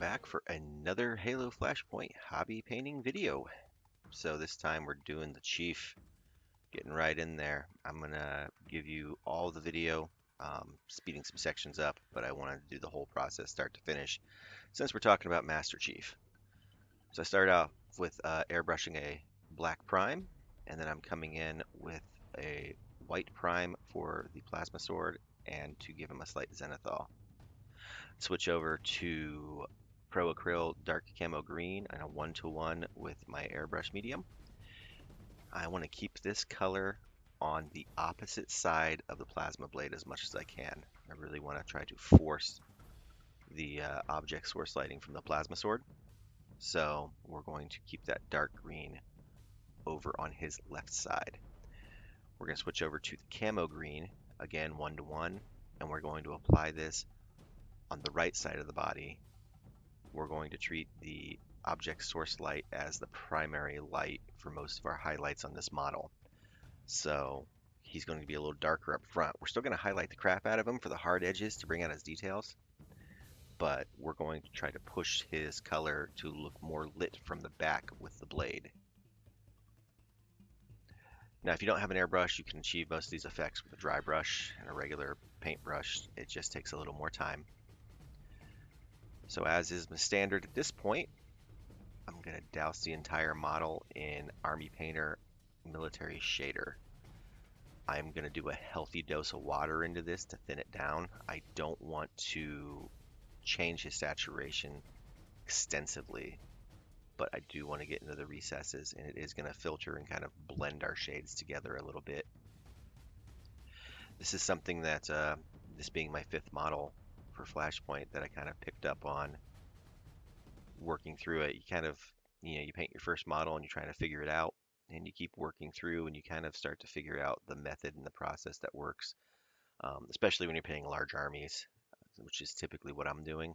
back for another Halo Flashpoint hobby painting video. So this time we're doing the Chief, getting right in there. I'm gonna give you all the video, speeding some sections up, but I wanted to do the whole process start to finish since we're talking about Master Chief. So I start off with airbrushing a black prime, and then I'm coming in with a white prime for the plasma sword and to give him a slight zenithal. Switch over to Pro Acryl Dark Camo Green and a 1-to-1 with my airbrush medium. I want to keep this color on the opposite side of the plasma blade as much as I can. I really want to try to force the object source lighting from the plasma sword. So we're going to keep that dark green over on his left side. We're going to switch over to the camo green, again 1-to-1, and we're going to apply this on the right side of the body. We're going to treat the object source light as the primary light for most of our highlights on this model. So he's going to be a little darker up front. We're still going to highlight the crap out of him for the hard edges to bring out his details, but we're going to try to push his color to look more lit from the back with the blade. Now, if you don't have an airbrush, you can achieve most of these effects with a dry brush and a regular paintbrush. It just takes a little more time. So as is my standard at this point, I'm going to douse the entire model in Army Painter Military Shader. I'm going to do a healthy dose of water into this to thin it down. I don't want to change his saturation extensively, but I do want to get into the recesses, and it is going to filter and kind of blend our shades together a little bit. This is something that, this being my 5th model for Flashpoint, that I kind of picked up on working through it. You kind of, you paint your first model and you're trying to figure it out, and you keep working through and you kind of start to figure out the method and the process that works, especially when you're painting large armies, which is typically what I'm doing.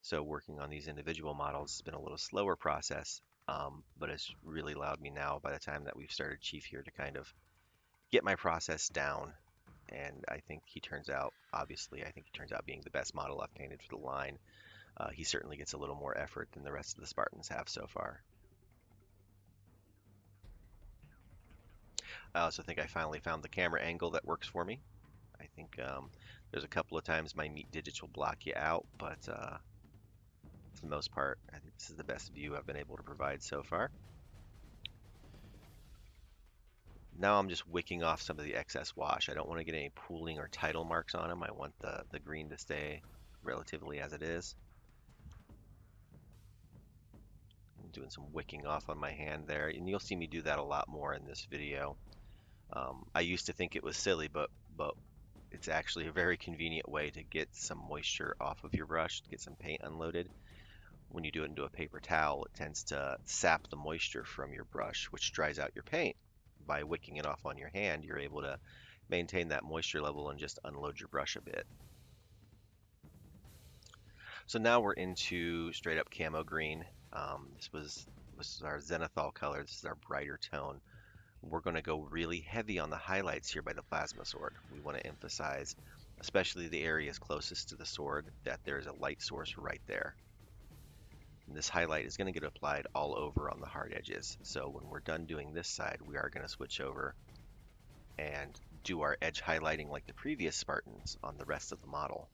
So working on these individual models has been a little slower process, but it's really allowed me now, by the time that we've started Chief here, to kind of get my process down. And I think he turns out, obviously, I think he turns out being the best model I've painted for the line. He certainly gets a little more effort than the rest of the Spartans have so far. I also think I finally found the camera angle that works for me. I think there's a couple of times my meat digits will block you out, but for the most part, I think this is the best view I've been able to provide so far. Now I'm just wicking off some of the excess wash. I don't want to get any pooling or tidal marks on them. I want the green to stay relatively as it is. I'm doing some wicking off on my hand there, and you'll see me do that a lot more in this video. I used to think it was silly, but it's actually a very convenient way to get some moisture off of your brush, to get some paint unloaded. When you do it into a paper towel, it tends to sap the moisture from your brush, which dries out your paint. By wicking it off on your hand, you're able to maintain that moisture level and just unload your brush a bit. So now we're into straight up camo green. This was our zenithal color. This is our brighter tone. We're going to go really heavy on the highlights here by the plasma sword. We want to emphasize, especially the areas closest to the sword, that there's a light source right there. And this highlight is going to get applied all over on the hard edges. So when we're done doing this side, we are going to switch over and do our edge highlighting like the previous Spartans on the rest of the model.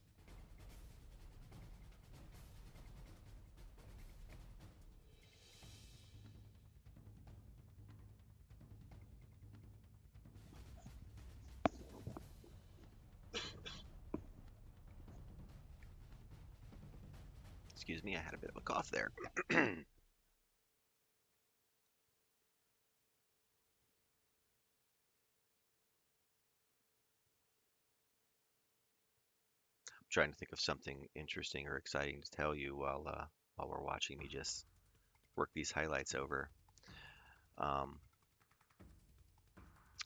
Excuse me, I had a bit of a cough there. Trying to think of something interesting or exciting to tell you while we're watching me just work these highlights over. I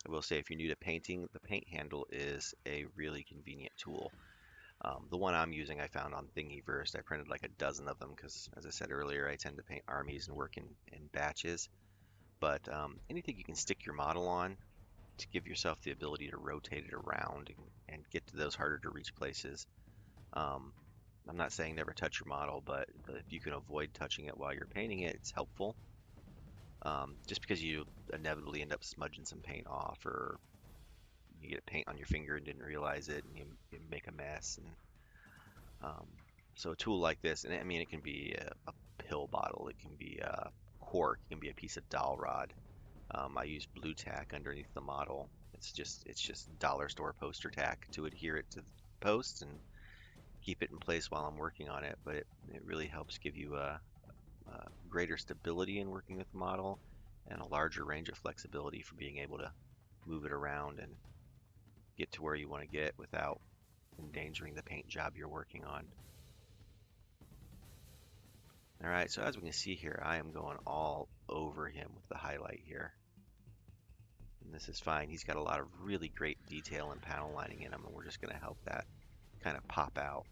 will say, if you're new to painting, the paint handle is a really convenient tool. The one I'm using I found on Thingiverse. I printed like a dozen of them because, as I said earlier, I tend to paint armies and work in batches. But anything you can stick your model on to give yourself the ability to rotate it around and get to those harder to reach places. I'm not saying never touch your model, but if you can avoid touching it while you're painting it, it's helpful. Just because you inevitably end up smudging some paint off, or you get paint on your finger and didn't realize it, and you make a mess. And um, so a tool like this, and I mean, it can be a pill bottle, it can be a cork, it can be a piece of dowel rod. I use blue tack underneath the model. It's just dollar store poster tack to adhere it to the post and keep it in place while I'm working on it. But it really helps give you a greater stability in working with the model and a larger range of flexibility for being able to move it around and get to where you want to get without endangering the paint job you're working on. All right, so as we can see here, I am going all over him with the highlight here. And this is fine. He's got a lot of really great detail and panel lining in him, and we're just going to help that kind of pop out.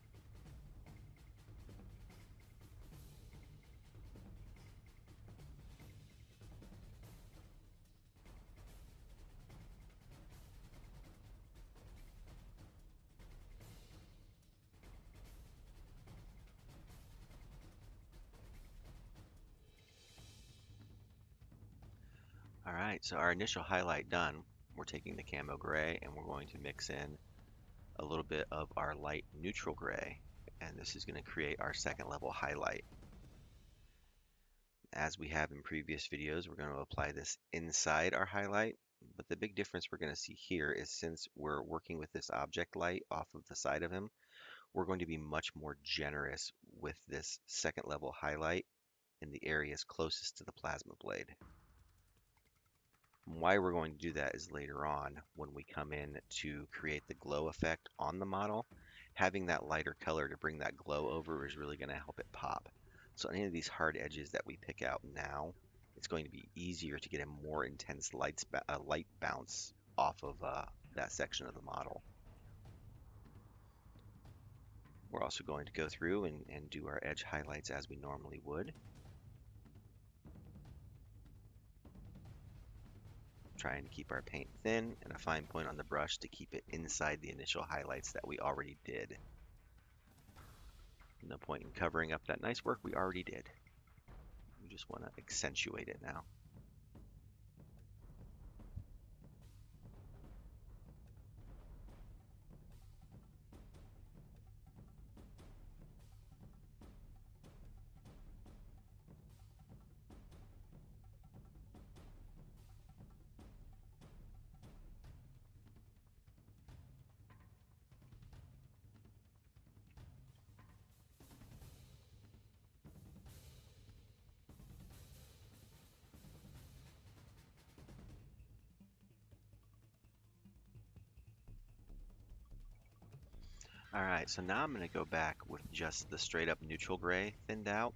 All right, so our initial highlight done. We're taking the camo gray and we're going to mix in a little bit of our light neutral gray, and this is going to create our second level highlight. As we have in previous videos, we're going to apply this inside our highlight, but the big difference we're going to see here is since we're working with this object light off of the side of him, we're going to be much more generous with this second level highlight in the areas closest to the plasma blade. Why we're going to do that is later on when we come in to create the glow effect on the model. Having that lighter color to bring that glow over is really going to help it pop. So any of these hard edges that we pick out now, it's going to be easier to get a more intense light bounce off of that section of the model. We're also going to go through and do our edge highlights as we normally would. Trying to keep our paint thin and a fine point on the brush to keep it inside the initial highlights that we already did. No point in covering up that nice work we already did. We just want to accentuate it now. Alright, so now I'm going to go back with just the straight up neutral gray thinned out,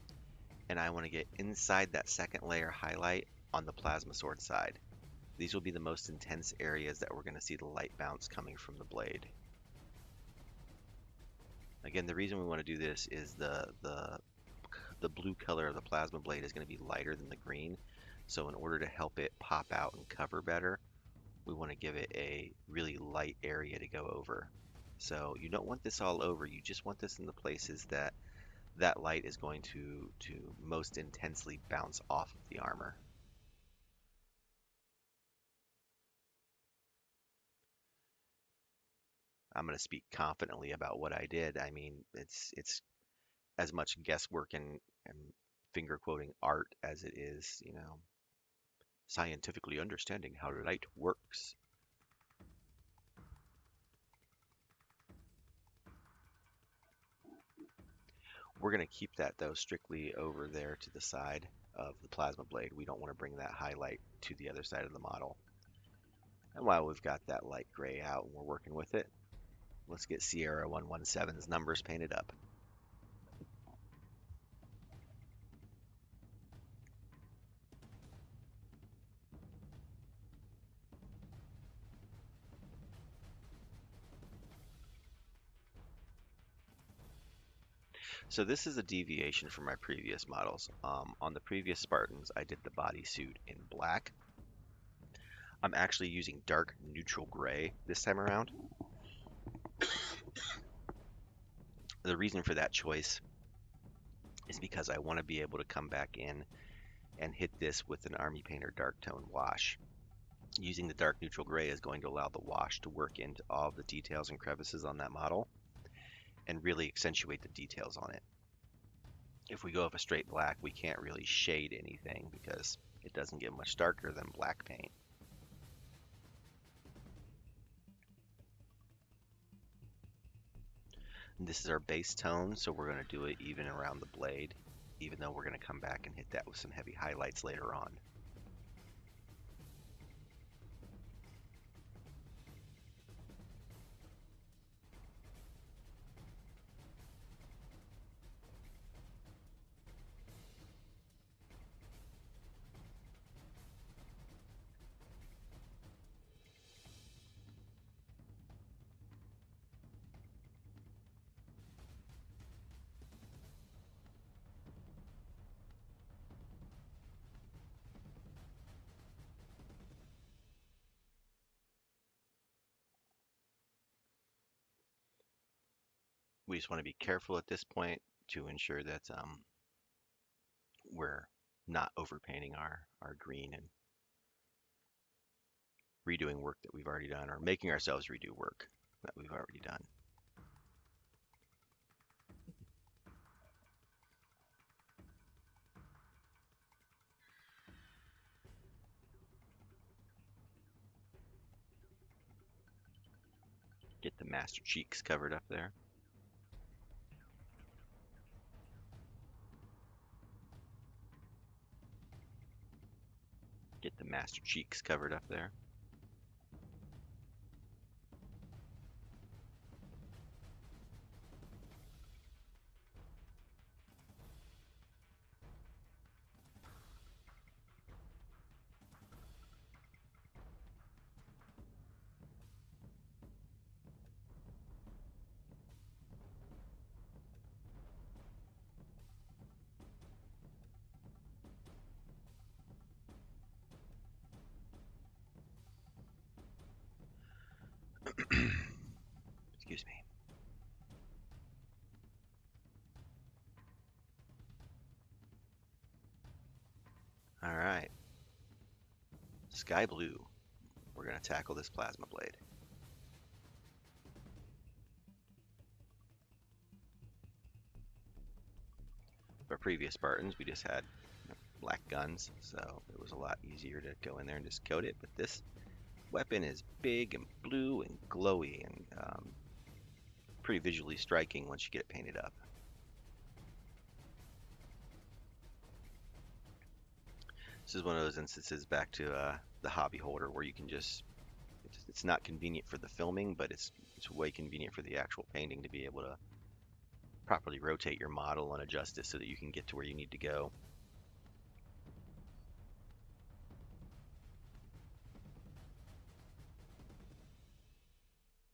and I want to get inside that second layer highlight on the plasma sword side. These will be the most intense areas that we're going to see the light bounce coming from the blade. Again, the reason we want to do this is the blue color of the plasma blade is going to be lighter than the green, so in order to help it pop out and cover better, we want to give it a really light area to go over. So you don't want this all over, you just want this in the places that that light is going to most intensely bounce off of the armor. I'm going to speak confidently about what I did. I mean, it's as much guesswork and finger quoting art as it is, scientifically understanding how light works. We're going to keep that though strictly over there to the side of the plasma blade. We don't want to bring that highlight to the other side of the model. And while we've got that light gray out and we're working with it, let's get Sierra 117's numbers painted up. So this is a deviation from my previous models. On the previous Spartans, I did the bodysuit in black. I'm actually using dark neutral gray this time around. The reason for that choice is because I want to be able to come back in and hit this with an Army Painter dark tone wash. Using the dark neutral gray is going to allow the wash to work into all the details and crevices on that model and really accentuate the details on it. If we go with a straight black, we can't really shade anything because it doesn't get much darker than black paint. And this is our base tone, so we're going to do it even around the blade, even though we're going to come back and hit that with some heavy highlights later on. We just want to be careful at this point to ensure that we're not overpainting our green and redoing work that we've already done, or making ourselves redo work that we've already done. Get the master cheeks covered up there. Get the master cheeks covered up there. Excuse me. All right. Sky blue. We're going to tackle this plasma blade. For previous Spartans, we just had black guns, so it was a lot easier to go in there and just coat it. But this weapon is big and blue and glowy and pretty visually striking once you get it painted up. This is one of those instances back to the hobby holder where you can just, it's not convenient for the filming, but it's way convenient for the actual painting to be able to properly rotate your model and adjust it so that you can get to where you need to go.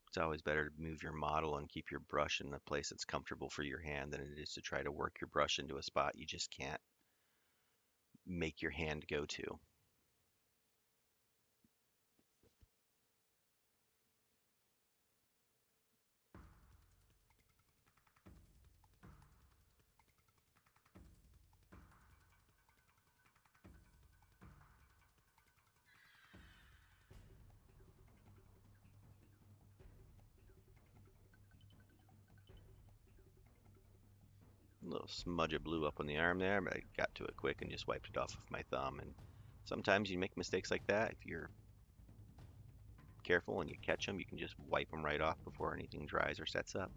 It's always better to move your model and keep your brush in the place that's comfortable for your hand than it is to try to work your brush into a spot you just can't make your hand go to. A little smudge of blue up on the arm there, but I got to it quick and just wiped it off with my thumb. And sometimes you make mistakes like that. If you're careful and you catch them, you can just wipe them right off before anything dries or sets up.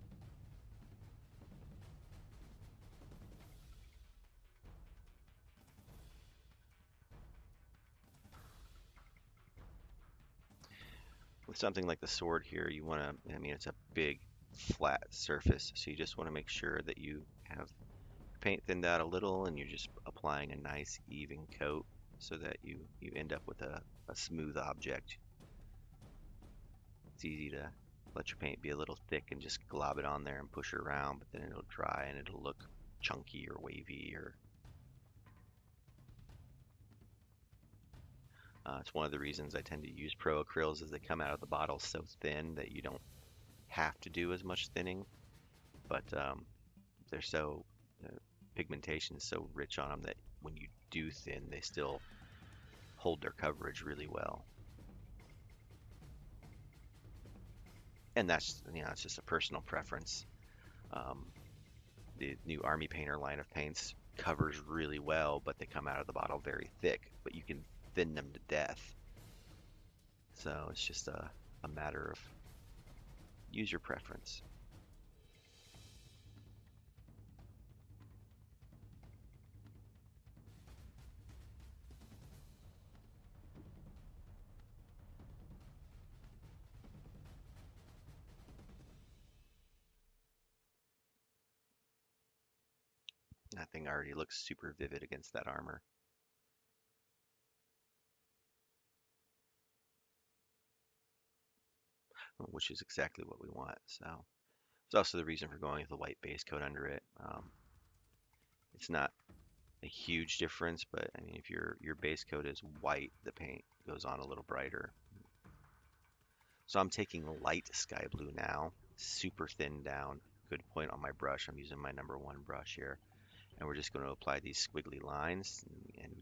With something like the sword here, you want to, I mean, it's a big flat surface, so you just want to make sure that you have paint thinned out a little and you're just applying a nice even coat so that you end up with a smooth object. It's easy to let your paint be a little thick and just glob it on there and push it around, but then it'll dry and it'll look chunky or wavy or it's one of the reasons I tend to use Pro Acryls is they come out of the bottle so thin that you don't have to do as much thinning. but they're so pigmentation is so rich on them that when you do thin, they still hold their coverage really well. And that's, you know, it's just a personal preference. Um, the new Army Painter line of paints covers really well, but they come out of the bottle very thick, but you can thin them to death. So it's just a matter of user preference. That thing already looks super vivid against that armor. Which is exactly what we want. So it's also the reason for going with the white base coat under it. It's not a huge difference, but I mean, if your base coat is white, the paint goes on a little brighter. So I'm taking light sky blue now, super thin down. Good point on my brush. I'm using my #1 brush here, and we're just going to apply these squiggly lines and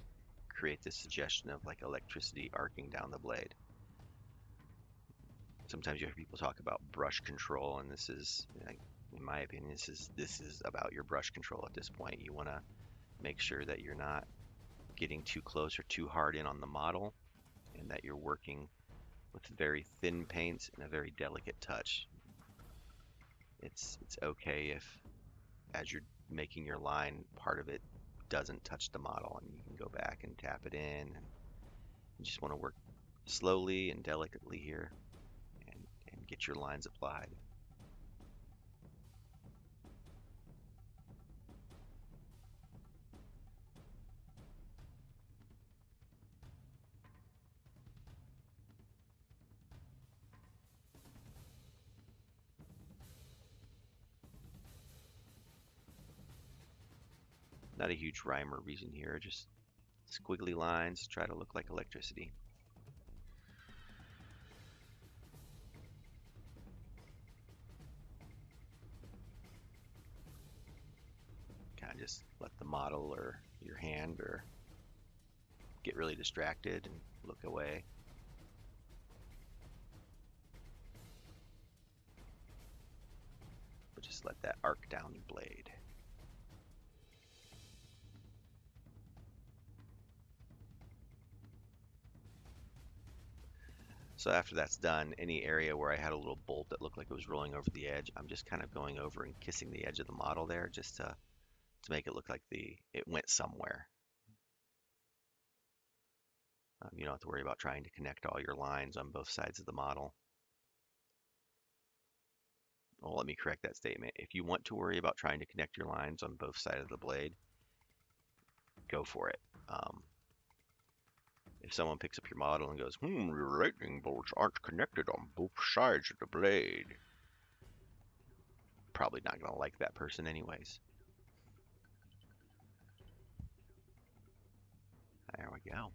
create this suggestion of like electricity arcing down the blade. Sometimes you hear people talk about brush control, and this is, like, in my opinion, this is about your brush control at this point. You want to make sure that you're not getting too close or too hard in on the model, and that you're working with very thin paints and a very delicate touch. It's okay if, as you're making your line, part of it doesn't touch the model, and you can go back and tap it in. And you just want to work slowly and delicately here, and get your lines applied. Not a huge rhyme or reason here, just squiggly lines, try to look like electricity. Kind of just let the model or your hand or get really distracted and look away. But just let that arc down your blade. So after that's done, any area where I had a little bolt that looked like it was rolling over the edge, I'm just kind of going over and kissing the edge of the model there, just to make it look like it went somewhere. You don't have to worry about trying to connect all your lines on both sides of the model. Well, let me correct that statement. If you want to worry about trying to connect your lines on both sides of the blade, go for it. If someone picks up your model and goes, your lightning bolts aren't connected on both sides of the blade, probably not going to like that person anyways. There we go.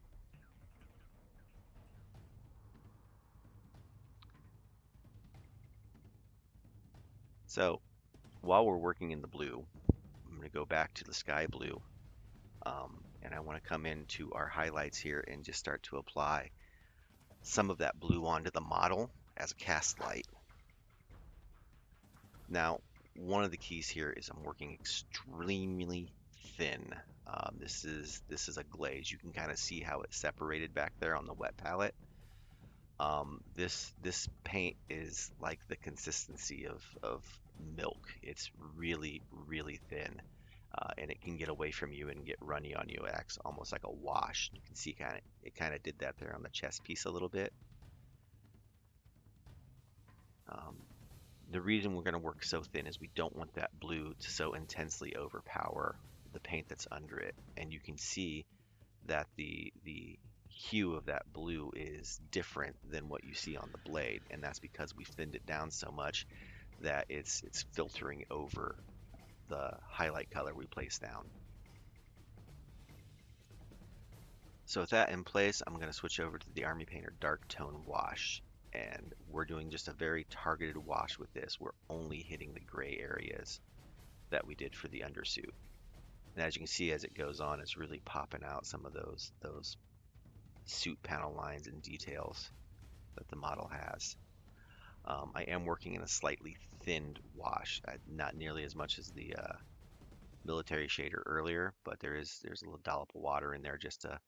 So while we're working in the blue, I'm going to go back to the sky blue, and I want to come into our highlights here and just start to apply some of that blue onto the model as a cast light. Now, one of the keys here is I'm working extremely thin. This is a glaze. You can kind of see how it's separated back there on the wet palette. This paint is like the consistency of milk. It's really, really thin, and it can get away from you and get runny on you. It acts almost like a wash. You can see it kind of did that there on the chest piece a little bit. The reason we're going to work so thin is we don't want that blue to so intensely overpower the paint that's under it. And you can see that the hue of that blue is different than what you see on the blade, and that's because we thinned it down so much that it's filtering over the highlight color we placed down. So with that in place, I'm going to switch over to the Army Painter Dark Tone Wash, and we're doing just a very targeted wash with this. We're only hitting the gray areas that we did for the undersuit. And as you can see, as it goes on, it's really popping out some of those suit panel lines and details that the model has. I am working in a slightly thinned wash, not nearly as much as the military shader earlier, but there's a little dollop of water in there just to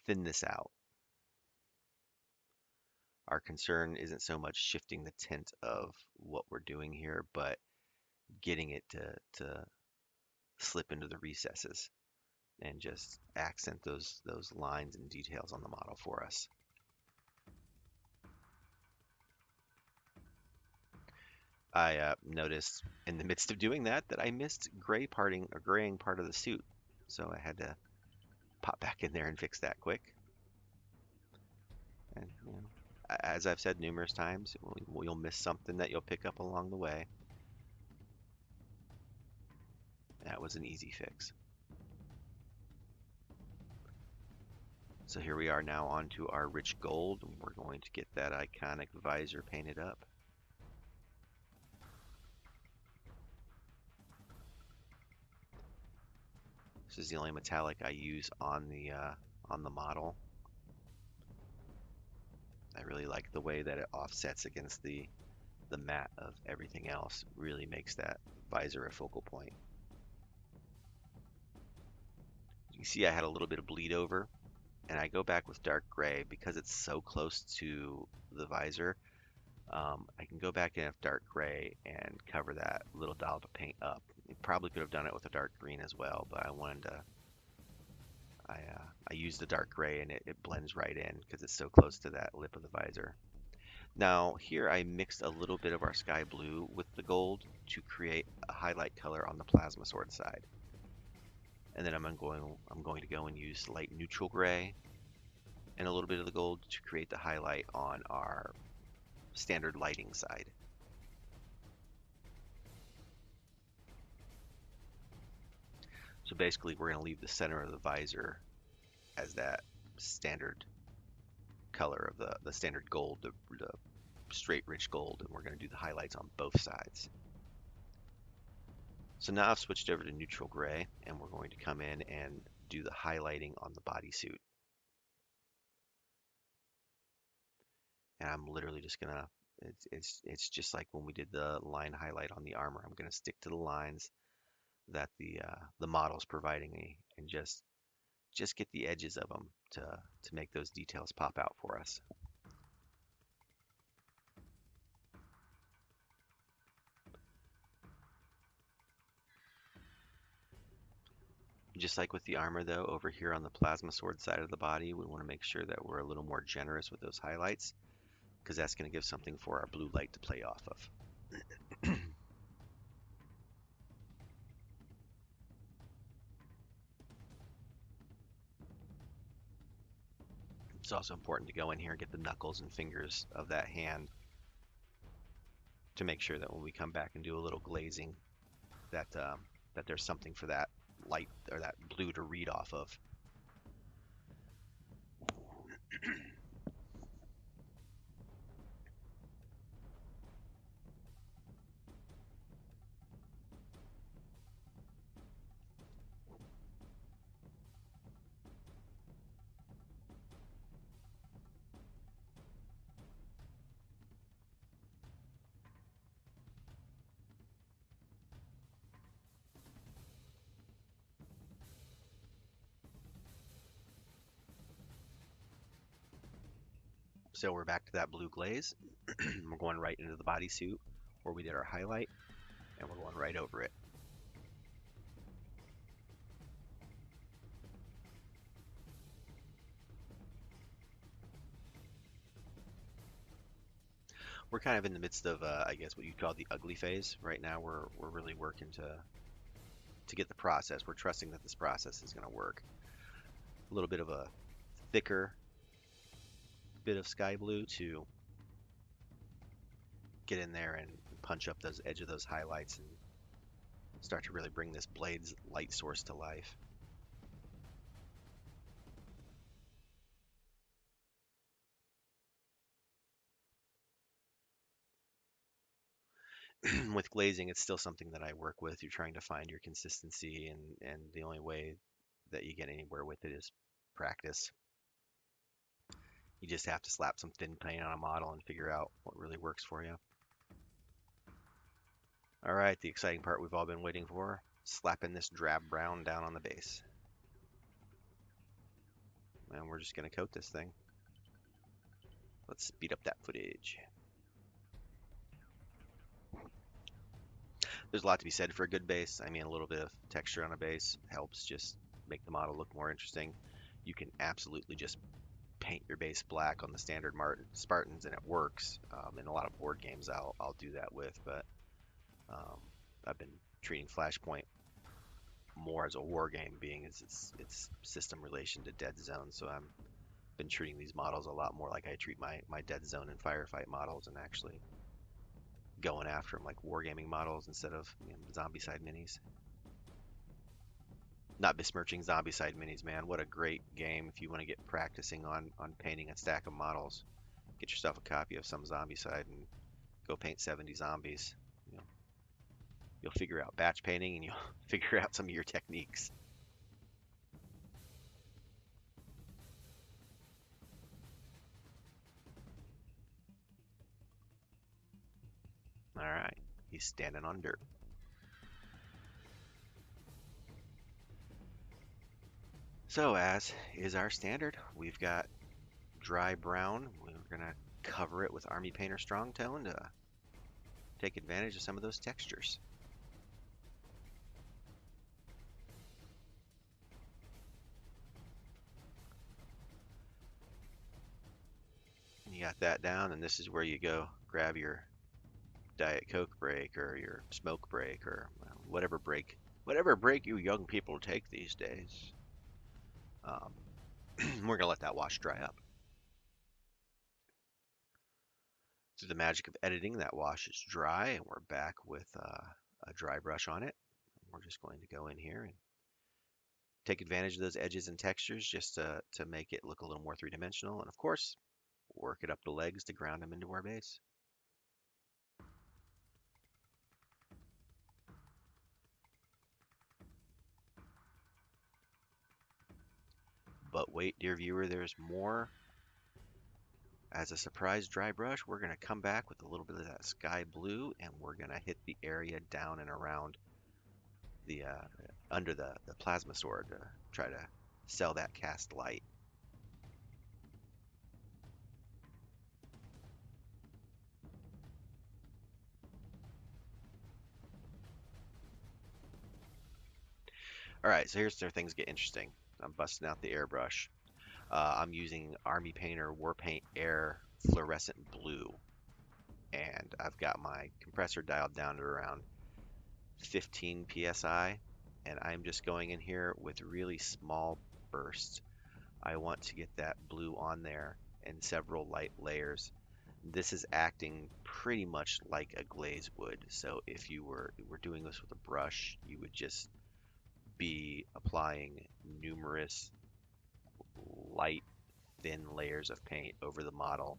thin this out. Our concern isn't so much shifting the tint of what we're doing here, but getting it to slip into the recesses and just accent those lines and details on the model for us. I noticed in the midst of doing that I missed graying part of the suit, so I had to pop back in there and fix that quick. And as I've said numerous times, you'll miss something that you'll pick up along the way. That was an easy fix. So here we are now onto our rich gold, and we're going to get that iconic visor painted up. This is the only metallic I use on the model. I really like the way that it offsets against the matte of everything else. Really makes that visor a focal point. You can see I had a little bit of bleed over, and I go back with dark gray because it's so close to the visor. I can go back in with dark gray and cover that little dollop of paint up. You probably could have done it with a dark green as well, but I wanted to. I used the dark gray and it blends right in because it's so close to that lip of the visor. Now here I mixed a little bit of our sky blue with the gold to create a highlight color on the plasma sword side. And then I'm going to go and use light neutral gray and a little bit of the gold to create the highlight on our standard lighting side. So basically we're going to leave the center of the visor as that standard color of the standard gold, the straight rich gold, and we're going to do the highlights on both sides. So now I've switched over to neutral gray, and we're going to come in and do the highlighting on the bodysuit. And I'm literally just gonna, it's just like when we did the line highlight on the armor. I'm gonna stick to the lines that the model's providing me, and just get the edges of them to make those details pop out for us. Just like with the armor though, over here on the plasma sword side of the body, we want to make sure that we're a little more generous with those highlights, because that's going to give something for our blue light to play off of. It's also important to go in here and get the knuckles and fingers of that hand to make sure that when we come back and do a little glazing, that that there's something for that light or that blue to read off of. So we're back to that blue glaze. We're going right into the bodysuit where we did our highlight, and we're going right over it. We're kind of in the midst of, I guess, what you call the ugly phase right now. We're really working to get the process. We're trusting that this process is going to work. A little bit of a thicker bit of sky blue to get in there and punch up those edge of those highlights and start to really bring this blade's light source to life. with glazing, it's still something that I work with. You're trying to find your consistency, and the only way that you get anywhere with it is practice. You just have to slap some thin paint on a model and figure out what really works for you. All right, the exciting part we've all been waiting for, slapping this drab brown down on the base. And we're just going to coat this thing. Let's speed up that footage. There's a lot to be said for a good base. I mean, a little bit of texture on a base helps just make the model look more interesting. You can absolutely just paint your base black on the standard Spartans and it works. In a lot of board games I'll do that with, but I've been treating Flashpoint more as a war game, being as its system relation to Dead Zone. So I'm been treating these models a lot more like I treat my Dead Zone and Firefight models, and actually going after them like wargaming models instead of Zombicide minis. Not besmirching Zombicide minis, man. What a great game if you want to get practicing on painting a stack of models. Get yourself a copy of some Zombicide and go paint 70 zombies. You'll figure out batch painting and you'll figure out some of your techniques. All right, he's standing on dirt. So as is our standard, we've got dry brown. We're gonna cover it with Army Painter Strong Tone to take advantage of some of those textures. You got that down, and this is where you go grab your Diet Coke break or your smoke break or whatever break you young people take these days. We're gonna let that wash dry up. Through the magic of editing, that wash is dry, and we're back with a dry brush on it. We're just going to go in here and take advantage of those edges and textures just to make it look a little more three-dimensional, and of course, work it up the legs to ground them into our base. But wait, dear viewer, there's more. As a surprise dry brush, we're going to come back with a little bit of that sky blue, and we're going to hit the area down and around the under the plasma sword to try to sell that cast light. All right, so here's where things get interesting. I'm busting out the airbrush. I'm using Army Painter Warpaint Air Fluorescent Blue, and I've got my compressor dialed down to around 15 psi, and I'm just going in here with really small bursts. I want to get that blue on there in several light layers. This is acting pretty much like a glaze would, so if you were doing this with a brush, you would just be applying numerous light, thin layers of paint over the model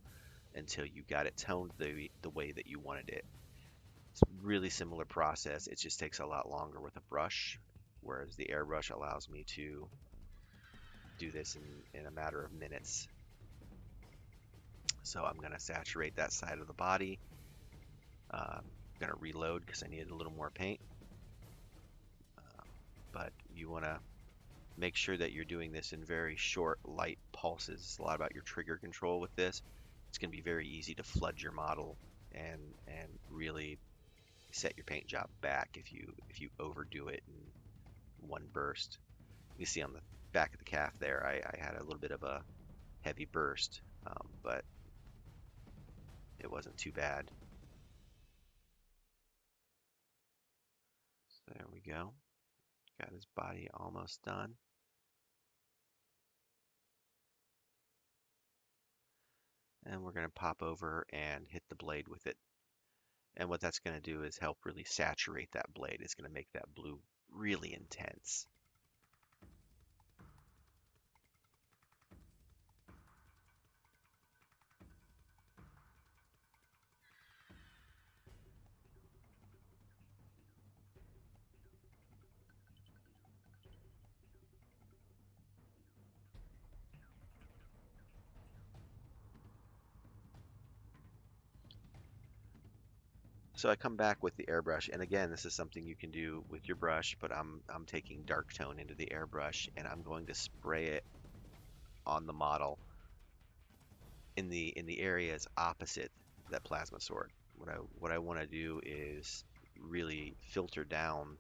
until you got it toned the way that you wanted it. It's a really similar process. It just takes a lot longer with a brush, whereas the airbrush allows me to do this in a matter of minutes. So I'm going to saturate that side of the body. I'm going to reload because I needed a little more paint. But you want to make sure that you're doing this in very short, light pulses. It's a lot about your trigger control with this. It's going to be very easy to flood your model and really set your paint job back if you overdo it in one burst. You see on the back of the calf there, I had a little bit of a heavy burst, but it wasn't too bad. So there we go. Got his body almost done. And we're going to pop over and hit the blade with it. And what that's going to do is help really saturate that blade. It's going to make that blue really intense. So I come back with the airbrush, and again, this is something you can do with your brush, but I'm taking dark tone into the airbrush, and I'm going to spray it on the model in the areas opposite that plasma sword. What I want to do is really filter down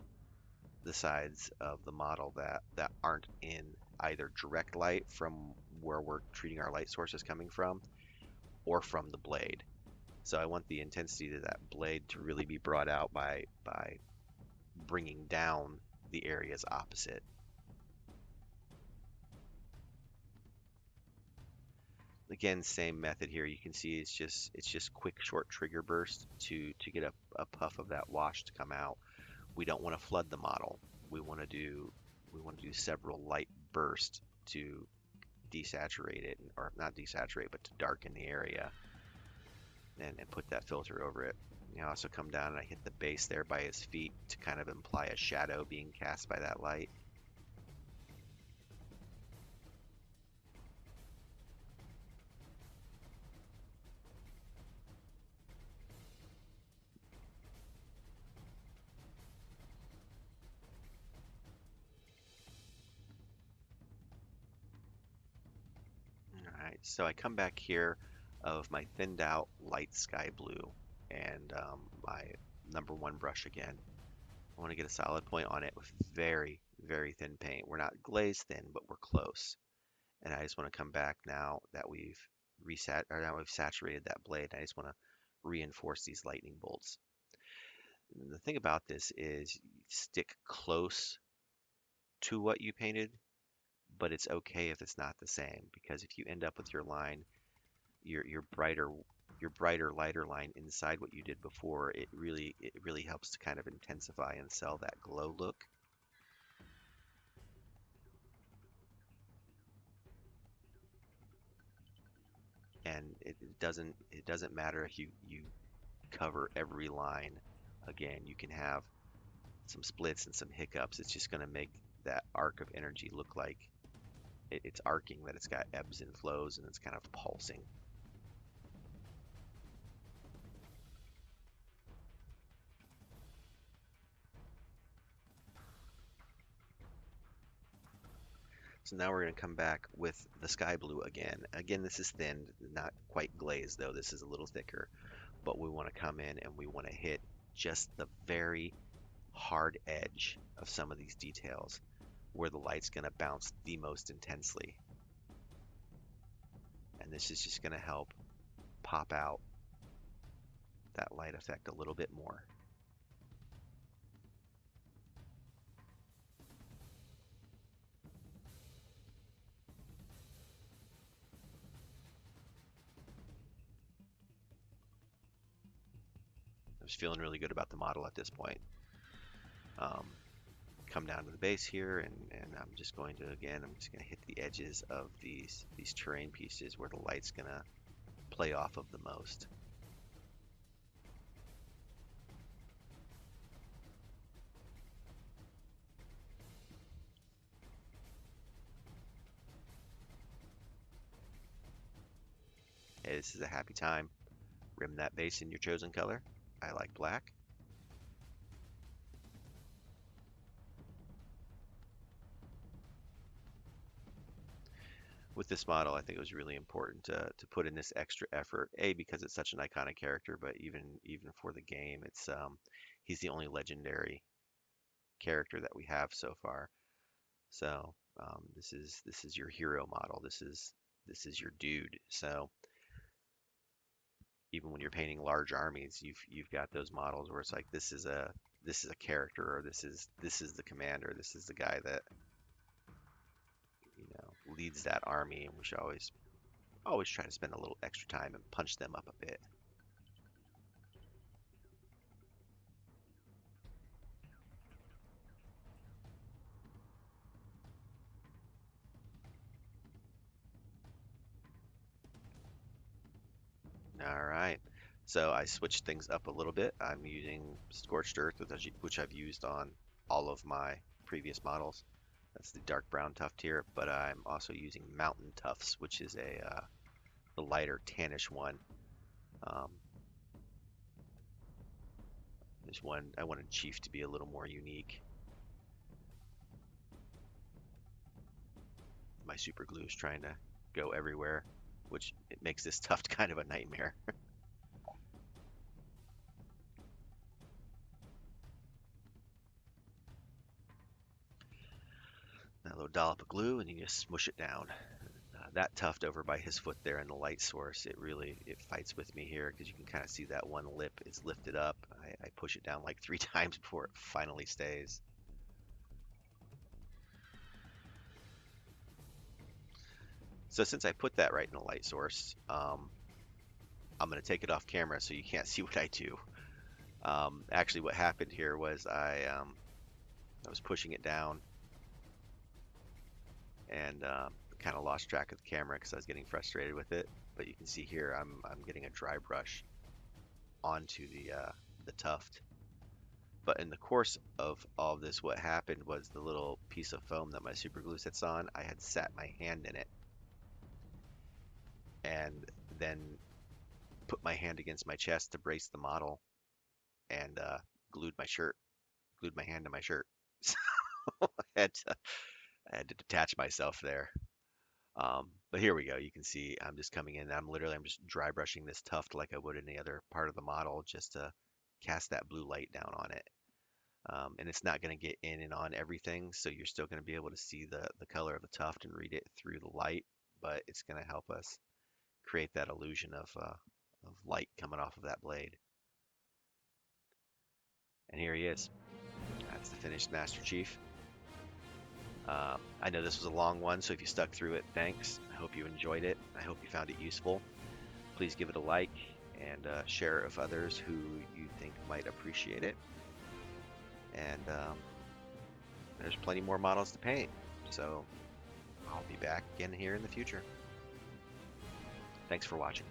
the sides of the model that aren't in either direct light from where we're treating our light sources coming from, or from the blade. So I want the intensity of that blade to really be brought out by bringing down the areas opposite. Again, same method here. You can see it's just quick short trigger burst to get a puff of that wash to come out. We don't want to flood the model. We want to do several light bursts to desaturate it, or not desaturate, but to darken the area, and put that filter over it. You also come down and I hit the base there by his feet to kind of imply a shadow being cast by that light. Alright, so I come back here of my thinned out light sky blue and my number one brush again. I want to get a solid point on it with very, very thin paint. We're not glaze thin, but we're close. And I just want to come back now that now we've saturated that blade. I just want to reinforce these lightning bolts. And the thing about this is stick close to what you painted, but it's okay if it's not the same, because if you end up with your line, your brighter lighter line inside what you did before, it really helps to kind of intensify and sell that glow look. And it doesn't matter if you cover every line. Again, you can have some splits and some hiccups. It's just going to make that arc of energy look like it's arcing, that it's got ebbs and flows and it's kind of pulsing. So now we're going to come back with the sky blue again. Again, this is thin, not quite glazed though. This is a little thicker, but we want to come in and we want to hit just the very hard edge of some of these details where the light's going to bounce the most intensely. And this is just going to help pop out that light effect a little bit more. I was feeling really good about the model at this point. Come down to the base here, and I'm just going to hit the edges of these terrain pieces where the light's going to play off of the most. Hey, this is a happy time. Rim that base in your chosen color. I like black. With this model, I think it was really important to put in this extra effort. A, because it's such an iconic character, but even for the game, it's he's the only legendary character that we have so far. So this is your hero model. This is your dude. So even when you're painting large armies, you've got those models where it's like this is a character, or this is the commander. This is the guy that leads that army, and we should always try to spend a little extra time and punch them up a bit. All right. So I switched things up a little bit. I'm using Scorched Earth, which I've used on all of my previous models. That's the dark brown tuft here, but I'm also using Mountain Tufts, which is the lighter tannish one. Um, I wanted Chief to be a little more unique. My super glue is trying to go everywhere, which it makes this Tuft kind of a nightmare. That little dollop of glue, and you just smush it down. That Tuft over by his foot there in the light source, it fights with me here because you can kind of see that one lip is lifted up. I push it down like 3 times before it finally stays. So since I put that right in the light source, I'm going to take it off camera so you can't see what I do. Actually, what happened here was I was pushing it down and kind of lost track of the camera because I was getting frustrated with it. But you can see here I'm getting a dry brush onto the tuft. But in the course of all of this, what happened was the little piece of foam that my super glue sits on, I had sat my hand in it and then put my hand against my chest to brace the model and glued my hand to my shirt. So I had to detach myself there. But here we go. You can see I'm just coming in. I'm just dry brushing this tuft like I would any other part of the model just to cast that blue light down on it. And it's not going to get in and on everything, so you're still going to be able to see the color of the tuft and read it through the light, but it's going to help us create that illusion of light coming off of that blade. And here he is. That's the finished Master Chief. I know this was a long one, so if you stuck through it, thanks. I hope you enjoyed it. I hope you found it useful. Please give it a like and share it with others who you think might appreciate it. And there's plenty more models to paint, so I'll be back again here in the future. Thanks for watching.